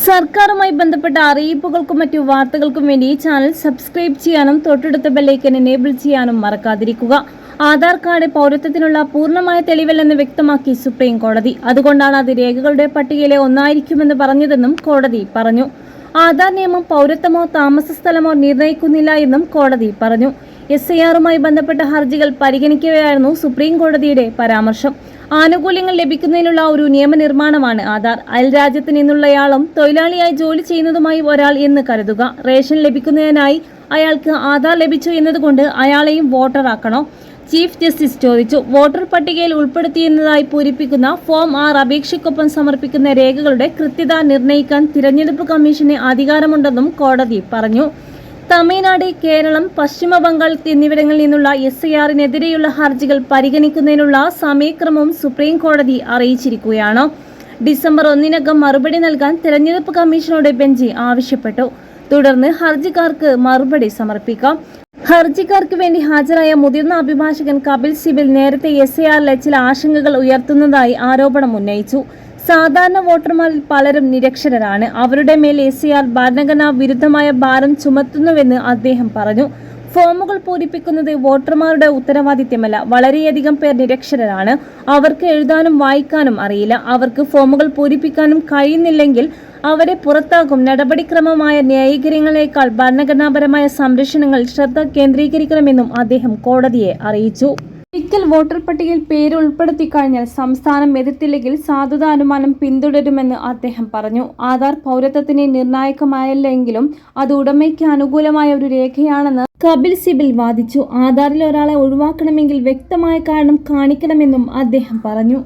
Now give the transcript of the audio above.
സർക്കാരുമായി ബന്ധപ്പെട്ട അറിയിപ്പുകൾക്കും മറ്റു വാർത്തകൾക്കും വേണ്ടി ഈ ചാനൽ സബ്സ്ക്രൈബ് ചെയ്യാനും തൊട്ടടുത്ത ബെല്ലൈക്കൻ എനേബിൾ ചെയ്യാനും മറക്കാതിരിക്കുക. ആധാർ കാർഡ് പൗരത്വത്തിനുള്ള പൂർണ്ണമായ തെളിവല്ലെന്ന് വ്യക്തമാക്കി സുപ്രീം കോടതി. അതുകൊണ്ടാണ് അത് രേഖകളുടെ പട്ടികയിലെ ഒന്നായിരിക്കുമെന്ന് പറഞ്ഞതെന്നും കോടതി പറഞ്ഞു. ആധാർ നിയമം പൗരത്വമോ താമസ സ്ഥലമോ നിർണ്ണയിക്കുന്നില്ല എന്നും കോടതി പറഞ്ഞു. SIRുമായി ബന്ധപ്പെട്ട ഹർജികൾ പരിഗണിക്കവെയായിരുന്നു സുപ്രീം കോടതിയുടെ പരാമർശം. ആനുകൂല്യങ്ങൾ ലഭിക്കുന്നതിനുള്ള ഒരു നിയമനിർമ്മാണമാണ് ആധാർ. അയൽരാജ്യത്ത് നിന്നുള്ളയാളും തൊഴിലാളിയായി ജോലി ചെയ്യുന്നതുമായി ഒരാൾ എന്ന് കരുതുക. റേഷൻ ലഭിക്കുന്നതിനായി അയാൾക്ക് ആധാർ ലഭിച്ചു എന്നതുകൊണ്ട് അയാളെയും വോട്ടറാക്കണോ? ചീഫ് ജസ്റ്റിസ് ചോദിച്ചു. വോട്ടർ പട്ടികയിൽ ഉൾപ്പെടുത്തിയെന്നതായി പൂരിപ്പിക്കുന്ന ഫോം 6 അപേക്ഷയ്ക്കൊപ്പം സമർപ്പിക്കുന്ന രേഖകളുടെ കൃത്യത നിർണ്ണയിക്കാൻ തിരഞ്ഞെടുപ്പ് കമ്മീഷന് അധികാരമുണ്ടെന്നും കോടതി പറഞ്ഞു. തമിഴ്നാട്, കേരളം, പശ്ചിമ ബംഗാൾ എന്നിവിടങ്ങളിൽ നിന്നുള്ള SIRനെതിരെയുള്ള ഹർജികൾ പരിഗണിക്കുന്നതിനുള്ള സമയക്രമവും സുപ്രീം കോടതി അറിയിച്ചിരിക്കുകയാണ്. ഡിസംബർ 1 മറുപടി നൽകാൻ തെരഞ്ഞെടുപ്പ് കമ്മീഷനോട് ബെഞ്ച് ആവശ്യപ്പെട്ടു. തുടർന്ന് ഹർജിക്കാർക്ക് മറുപടി സമർപ്പിക്കാം. ഹർജിക്കാർക്ക് വേണ്ടി ഹാജരായ മുതിർന്ന അഭിഭാഷകൻ കപിൽ സിബൽ നേരത്തെ SIRലെ ചില ആശങ്കകൾ ഉയർത്തുന്നതായി ആരോപണം ഉന്നയിച്ചു. സാധാരണ വോട്ടർമാരിൽ പലരും നിരക്ഷരരാണ്. അവരുടെ മേൽ SIR ഭരണഘടനാ വിരുദ്ധമായ ഭാരം ചുമത്തുന്നുവെന്ന് അദ്ദേഹം പറഞ്ഞു. ഫോമുകൾ പൂരിപ്പിക്കുന്നത് വോട്ടർമാരുടെ ഉത്തരവാദിത്തമല്ല. വളരെയധികം പേർ നിരക്ഷരരാണ്. അവർക്ക് എഴുതാനും വായിക്കാനും അറിയില്ല. അവർക്ക് ഫോമുകൾ പൂരിപ്പിക്കാനും കഴിയുന്നില്ലെങ്കിൽ അവരെ പുറത്താക്കും. നടപടിക്രമമായ ന്യായീകരണങ്ങളേക്കാൾ ഭരണഘടനാപരമായ സംരക്ഷണങ്ങൾ ശ്രദ്ധ കേന്ദ്രീകരിക്കണമെന്നും അദ്ദേഹം കോടതിയെ അറിയിച്ചു. ഒരിക്കൽ വോട്ടർ പട്ടികയിൽ പേര് ഉൾപ്പെടുത്തി കഴിഞ്ഞാൽ സംസ്ഥാനം എതിർത്തില്ലെങ്കിൽ സാധുത അനുമാനം പിന്തുടരുമെന്ന് അദ്ദേഹം പറഞ്ഞു. ആധാർ പൗരത്വത്തിന് നിർണായകമായില്ലെങ്കിലും അത് ഉടമയ്ക്ക് അനുകൂലമായ ഒരു രേഖയാണെന്ന് കപിൽ സിബൽ വാദിച്ചു. ആധാറിൽ ഒരാളെ ഒഴിവാക്കണമെങ്കിൽ വ്യക്തമായ കാരണം കാണിക്കണമെന്നും അദ്ദേഹം പറഞ്ഞു.